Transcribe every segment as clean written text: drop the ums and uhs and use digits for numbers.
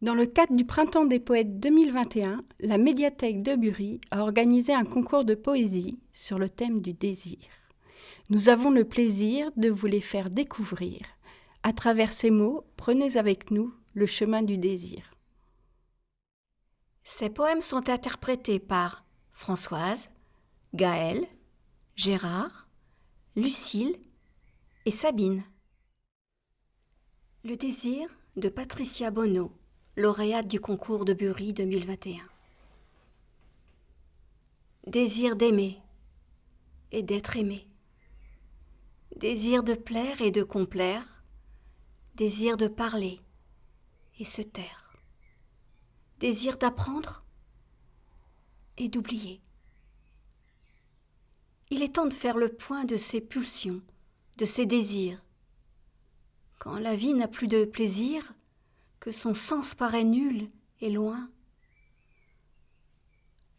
Dans le cadre du Printemps des poètes 2021, la médiathèque de Bury a organisé un concours de poésie sur le thème du désir. Nous avons le plaisir de vous les faire découvrir. À travers ces mots, prenez avec nous le chemin du désir. Ces poèmes sont interprétés par Françoise, Gaëlle, Gérard, Lucille et Sabine. Le désir de Patricia Bonneau, lauréate du concours de Bury 2021. Désir d'aimer et d'être aimé. Désir de plaire et de complaire. Désir de parler et se taire. Désir d'apprendre et d'oublier. Il est temps de faire le point de ces pulsions, de ces désirs. Quand la vie n'a plus de plaisir, que son sens paraît nul et loin.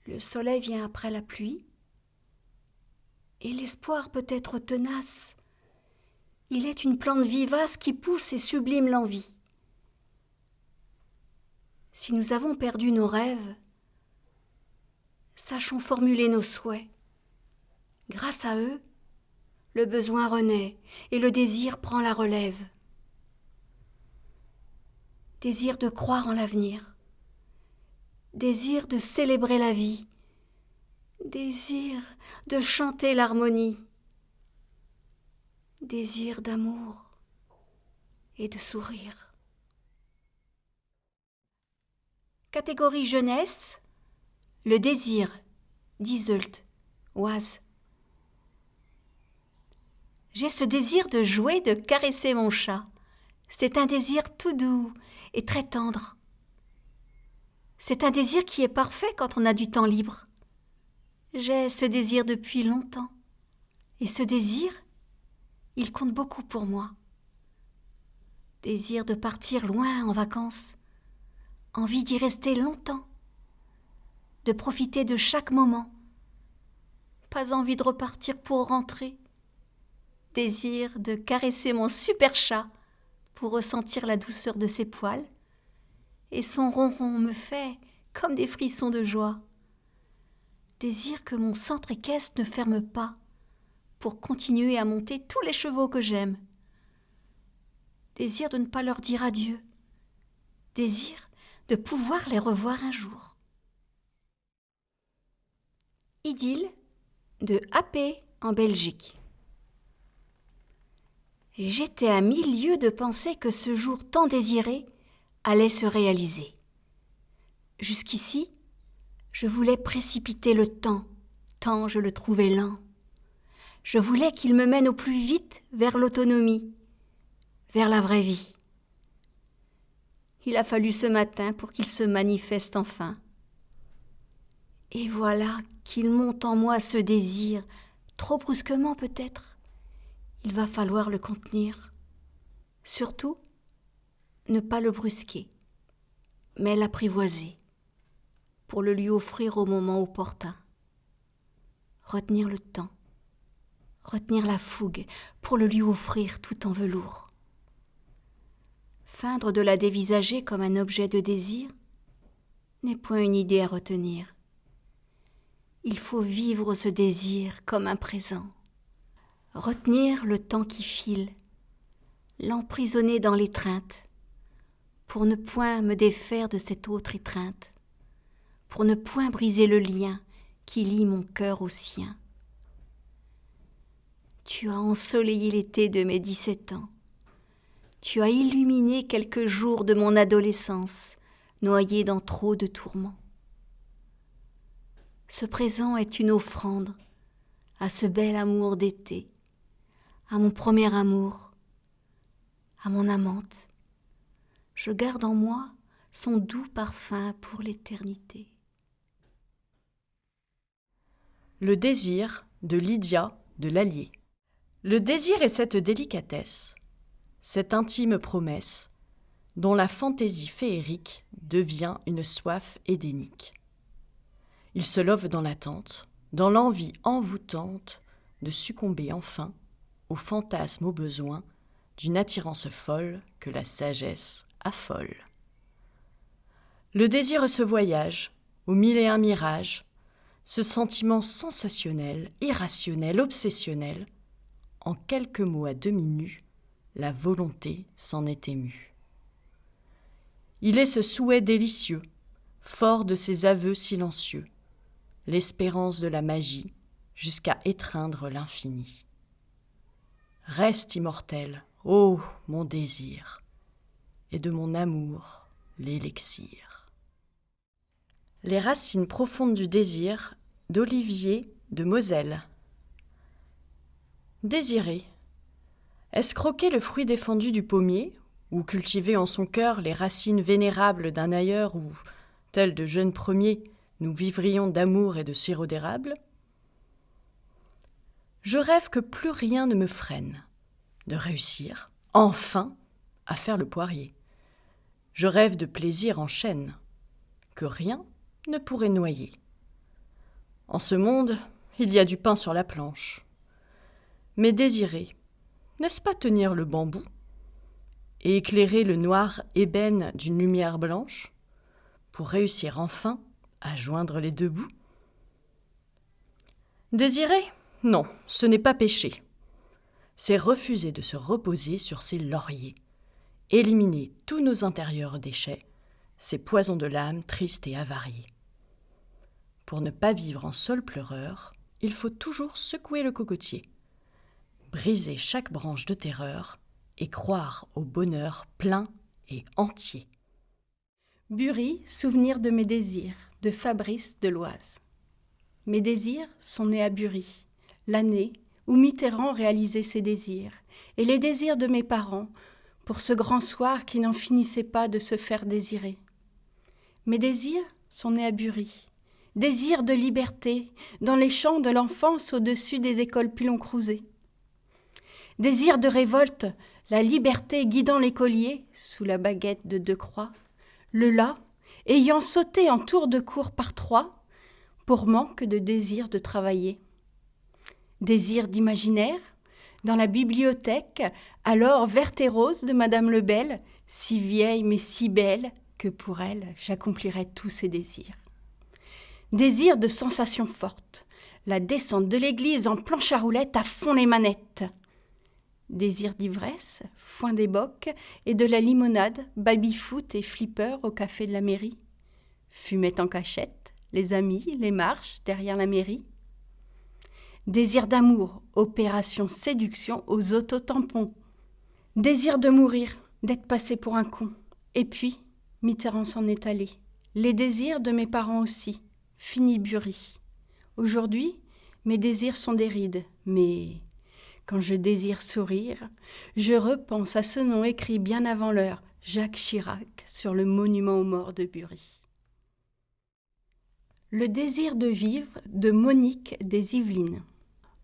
Le soleil vient après la pluie, et l'espoir peut être tenace. Il est une plante vivace qui pousse et sublime l'envie. Si nous avons perdu nos rêves, sachons formuler nos souhaits. Grâce à eux, le besoin renaît et le désir prend la relève. Désir de croire en l'avenir, désir de célébrer la vie, désir de chanter l'harmonie, désir d'amour et de sourire. Catégorie jeunesse, le désir d'Iseult, Oise. J'ai ce désir de jouer, de caresser mon chat. C'est un désir tout doux et très tendre. C'est un désir qui est parfait quand on a du temps libre. J'ai ce désir depuis longtemps. Et ce désir, il compte beaucoup pour moi. Désir de partir loin en vacances. Envie d'y rester longtemps. De profiter de chaque moment. Pas envie de repartir pour rentrer. Désir de caresser mon super chat pour ressentir la douceur de ses poils. Et son ronron me fait comme des frissons de joie. Désir que mon centre équestre ne ferme pas pour continuer à monter tous les chevaux que j'aime. Désir de ne pas leur dire adieu. Désir de pouvoir les revoir un jour. Idylle de Happé en Belgique. J'étais à 1000 lieues de penser que ce jour tant désiré allait se réaliser. Jusqu'ici, je voulais précipiter le temps, tant je le trouvais lent. Je voulais qu'il me mène au plus vite vers l'autonomie, vers la vraie vie. Il a fallu ce matin pour qu'il se manifeste enfin. Et voilà qu'il monte en moi ce désir, trop brusquement peut-être. Il va falloir le contenir. Surtout, ne pas le brusquer, mais l'apprivoiser, pour le lui offrir au moment opportun. Retenir le temps, retenir la fougue, pour le lui offrir tout en velours. Feindre de la dévisager comme un objet de désir n'est point une idée à retenir. Il faut vivre ce désir comme un présent. Retenir le temps qui file, l'emprisonner dans l'étreinte, pour ne point me défaire de cette autre étreinte, pour ne point briser le lien qui lie mon cœur au sien. Tu as ensoleillé l'été de mes 17 ans, tu as illuminé quelques jours de mon adolescence, noyée dans trop de tourments. Ce présent est une offrande à ce bel amour d'été, à mon premier amour, à mon amante. Je garde en moi son doux parfum pour l'éternité. Le désir de Lydia de l'Allier. Le désir est cette délicatesse, cette intime promesse, dont la fantaisie féerique devient une soif édénique. Il se love dans l'attente, dans l'envie envoûtante de succomber enfin au fantasme, au besoin d'une attirance folle que la sagesse affole. Le désir ce voyage, aux 1001 mirages, ce sentiment sensationnel, irrationnel, obsessionnel, en quelques mots à demi nus, la volonté s'en est émue. Il est ce souhait délicieux, fort de ses aveux silencieux, l'espérance de la magie, jusqu'à étreindre l'infini. Reste immortel, ô mon désir, et de mon amour l'élixir. Les racines profondes du désir d'Olivier de Moselle. Désirer. Est-ce croquer le fruit défendu du pommier, ou cultiver en son cœur les racines vénérables d'un ailleurs où, tels de jeunes premiers, nous vivrions d'amour et de sirop d'érable? Je rêve que plus rien ne me freine de réussir, enfin, à faire le poirier. Je rêve de plaisir en chaîne, que rien ne pourrait noyer. En ce monde, il y a du pain sur la planche. Mais désirer, n'est-ce pas tenir le bambou et éclairer le noir ébène d'une lumière blanche pour réussir enfin à joindre les deux bouts? Désirer? Non, ce n'est pas pécher. C'est refuser de se reposer sur ses lauriers, éliminer tous nos intérieurs déchets, ces poisons de l'âme tristes et avariés. Pour ne pas vivre en seul pleureur, il faut toujours secouer le cocotier, briser chaque branche de terreur et croire au bonheur plein et entier. Bury, souvenir de mes désirs, de Fabrice Deloise. Mes désirs sont nés à Bury, l'année où Mitterrand réalisait ses désirs, et les désirs de mes parents pour ce grand soir qui n'en finissait pas de se faire désirer. Mes désirs sont nés à Bury, désirs de liberté dans les champs de l'enfance au-dessus des écoles Pilon-Crouzet. Désir de révolte, la liberté guidant l'écolier sous la baguette de Decroix, le là ayant sauté en tour de cour par trois pour manque de désir de travailler. Désir d'imaginaire, dans la bibliothèque, alors verte et rose de Madame Lebel, si vieille mais si belle que pour elle j'accomplirais tous ses désirs. Désir de sensations fortes, la descente de l'église en planche à roulettes à fond les manettes. Désir d'ivresse, foin des bocs et de la limonade, baby-foot et flipper au café de la mairie. Fumette en cachette, les amis, les marches derrière la mairie. Désir d'amour, opération séduction aux autotampons. Désir de mourir, d'être passé pour un con. Et puis, Mitterrand s'en est allé. Les désirs de mes parents aussi. Fini Bury. Aujourd'hui, mes désirs sont des rides, mais quand je désire sourire, je repense à ce nom écrit bien avant l'heure, Jacques Chirac, sur le monument aux morts de Bury. Le désir de vivre de Monique des Yvelines.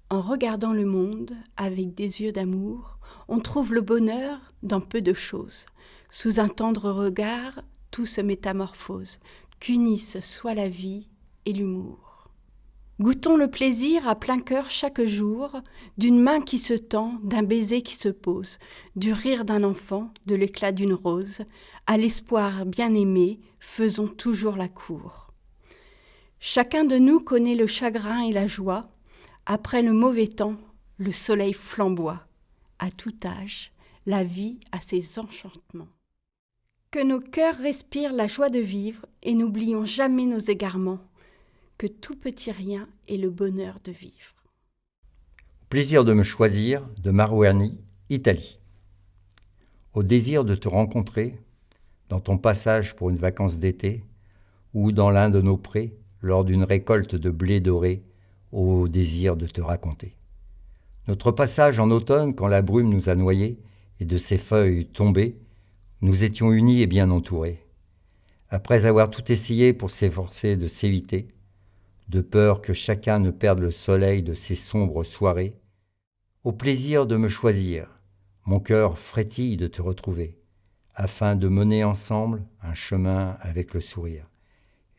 En regardant le monde avec des yeux d'amour, on trouve le bonheur dans peu de choses. Sous un tendre regard, tout se métamorphose, qu'unissent soit la vie et l'humour. Goûtons le plaisir à plein cœur chaque jour, d'une main qui se tend, d'un baiser qui se pose, du rire d'un enfant, de l'éclat d'une rose, à l'espoir bien-aimé, faisons toujours la cour. Chacun de nous connaît le chagrin et la joie. Après le mauvais temps, le soleil flamboie. À tout âge, la vie a ses enchantements. Que nos cœurs respirent la joie de vivre et n'oublions jamais nos égarements. Que tout petit rien est le bonheur de vivre. Plaisir de me choisir, de Marouani, Italie. Au désir de te rencontrer, dans ton passage pour une vacance d'été, ou dans l'un de nos prés, lors d'une récolte de blé doré, au désir de te raconter. Notre passage en automne, quand la brume nous a noyés, et de ses feuilles tombées, nous étions unis et bien entourés. Après avoir tout essayé pour s'efforcer de s'éviter, de peur que chacun ne perde le soleil de ces sombres soirées, au plaisir de me choisir, mon cœur frétille de te retrouver, afin de mener ensemble un chemin avec le sourire.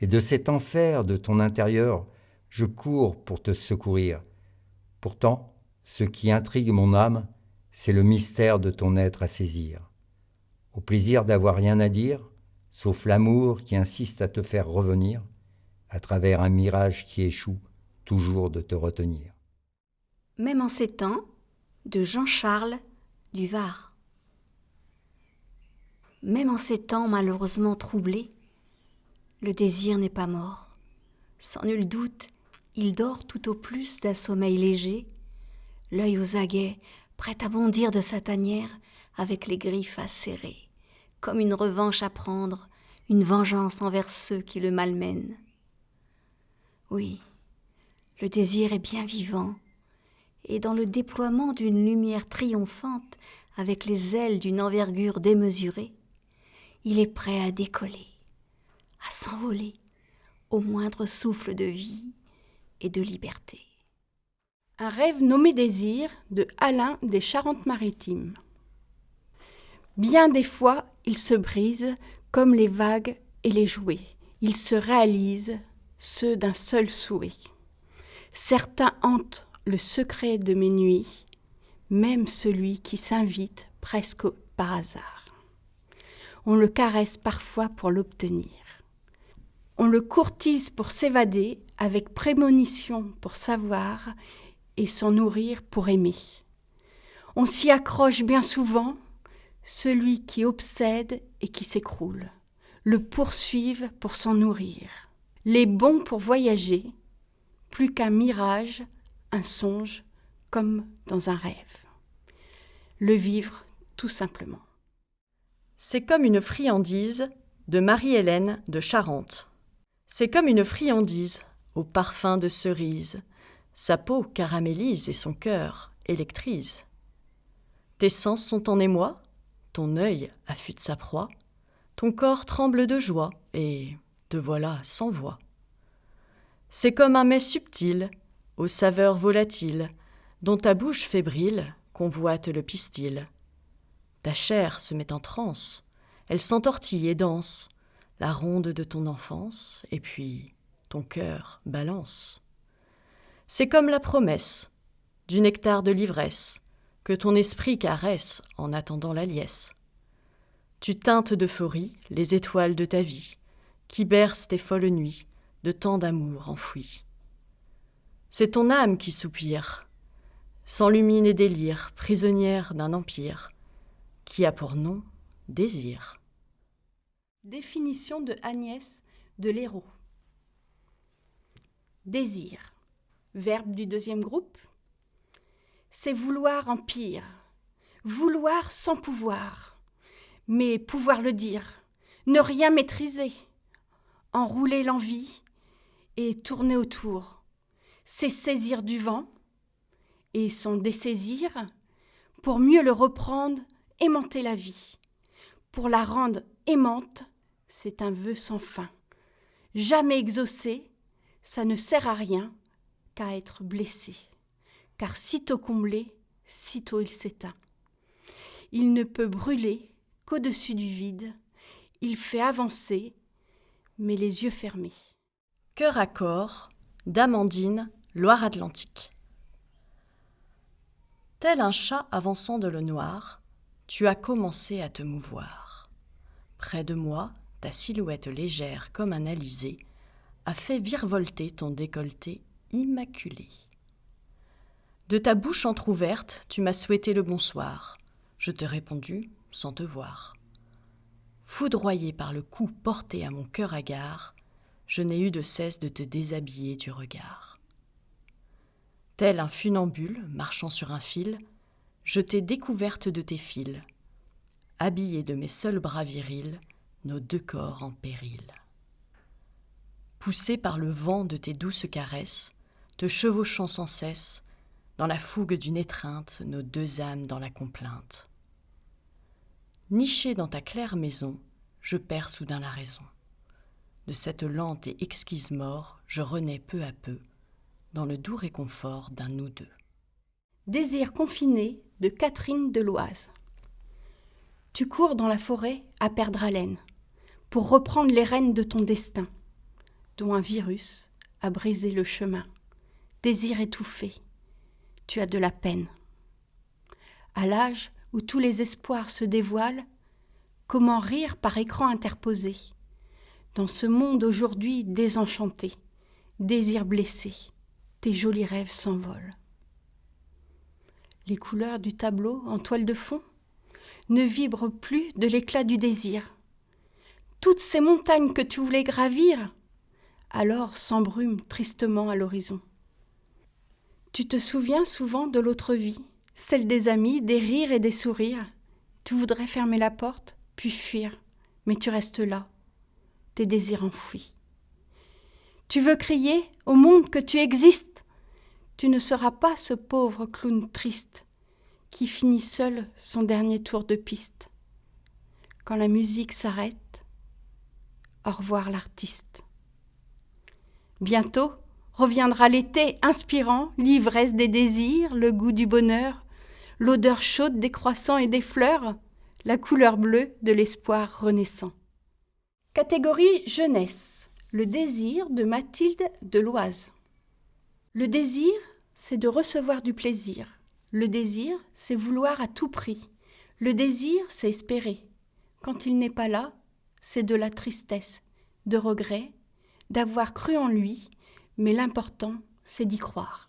Et de cet enfer de ton intérieur, je cours pour te secourir. Pourtant, ce qui intrigue mon âme, c'est le mystère de ton être à saisir. Au plaisir d'avoir rien à dire, sauf l'amour qui insiste à te faire revenir, à travers un mirage qui échoue toujours de te retenir. Même en ces temps, de Jean-Charles du Var. Même en ces temps malheureusement troublés, le désir n'est pas mort. Sans nul doute, il dort tout au plus d'un sommeil léger, l'œil aux aguets, prêt à bondir de sa tanière avec les griffes acérées, comme une revanche à prendre, une vengeance envers ceux qui le malmènent. Oui, le désir est bien vivant, et dans le déploiement d'une lumière triomphante avec les ailes d'une envergure démesurée, il est prêt à décoller, à s'envoler au moindre souffle de vie et de liberté. Un rêve nommé Désir de Alain des Charentes-Maritimes. Bien des fois, il se brise comme les vagues et les jouets. Il se réalise ceux d'un seul souhait. Certains hantent le secret de mes nuits, même celui qui s'invite presque par hasard. On le caresse parfois pour l'obtenir. On le courtise pour s'évader, avec prémonition pour savoir et s'en nourrir pour aimer. On s'y accroche bien souvent, celui qui obsède et qui s'écroule, le poursuivent pour s'en nourrir. Les bons pour voyager, plus qu'un mirage, un songe, comme dans un rêve. Le vivre, tout simplement. C'est comme une friandise de Marie-Hélène de Charente. C'est comme une friandise au parfum de cerise. Sa peau caramélise et son cœur électrise. Tes sens sont en émoi, ton œil affûte sa proie, ton corps tremble de joie et te voilà sans voix. C'est comme un mets subtil, aux saveurs volatiles, dont ta bouche fébrile convoite le pistil. Ta chair se met en transe, elle s'entortille et danse, la ronde de ton enfance, et puis ton cœur balance. C'est comme la promesse du nectar de l'ivresse que ton esprit caresse en attendant la liesse. Tu teintes d'euphorie les étoiles de ta vie, qui bercent tes folles nuits de tant d'amour enfoui. C'est ton âme qui soupire, s'enlumine et délire, prisonnière d'un empire, qui a pour nom désir. Définition de Agnès de Leroux. Désir, verbe du deuxième groupe, c'est vouloir empire, vouloir sans pouvoir, mais pouvoir le dire, ne rien maîtriser, enrouler l'envie et tourner autour, c'est saisir du vent et s'en dessaisir pour mieux le reprendre, aimanter la vie. Pour la rendre aimante, c'est un vœu sans fin. Jamais exaucé, ça ne sert à rien qu'à être blessé. Car sitôt comblé, sitôt il s'éteint. Il ne peut brûler qu'au-dessus du vide. Il fait avancer, mais les yeux fermés. Cœur à corps, d'Amandine, Loire-Atlantique. Tel un chat avançant de l'eau noire, tu as commencé à te mouvoir. Près de moi, ta silhouette légère comme un alizé a fait virevolter ton décolleté immaculé. De ta bouche entr'ouverte, tu m'as souhaité le bonsoir. Je t'ai répondu sans te voir. Foudroyé par le coup porté à mon cœur hagard, je n'ai eu de cesse de te déshabiller du regard. Tel un funambule marchant sur un fil, je t'ai découverte de tes fils, habillée de mes seuls bras virils, nos deux corps en péril. Poussé par le vent de tes douces caresses, te chevauchant sans cesse, dans la fougue d'une étreinte, nos deux âmes dans la complainte. Niché dans ta claire maison, je perds soudain la raison. De cette lente et exquise mort, je renais peu à peu, dans le doux réconfort d'un nous deux. Désir confiné de Catherine Deloise. Tu cours dans la forêt à perdre haleine, pour reprendre les rênes de ton destin, dont un virus a brisé le chemin. Désir étouffé, tu as de la peine. À l'âge où tous les espoirs se dévoilent, Comment rire par écran interposé? Dans ce monde aujourd'hui désenchanté, désir blessé, tes jolis rêves s'envolent. Les couleurs du tableau en toile de fond ne vibrent plus de l'éclat du désir. Toutes ces montagnes que tu voulais gravir, alors s'embrument tristement à l'horizon. Tu te souviens souvent de l'autre vie, celle des amis, des rires et des sourires. Tu voudrais fermer la porte, puis fuir, mais tu restes là, tes désirs enfouis. Tu veux crier au monde que tu existes. Tu ne seras pas ce pauvre clown triste qui finit seul son dernier tour de piste. Quand la musique s'arrête, au revoir l'artiste. Bientôt reviendra l'été inspirant, l'ivresse des désirs, le goût du bonheur, l'odeur chaude des croissants et des fleurs, la couleur bleue de l'espoir renaissant. Catégorie jeunesse, le désir de Mathilde Deloise. Le désir, c'est de recevoir du plaisir. Le désir, c'est vouloir à tout prix. Le désir, c'est espérer. Quand il n'est pas là, c'est de la tristesse, de regret, d'avoir cru en lui, mais l'important, c'est d'y croire.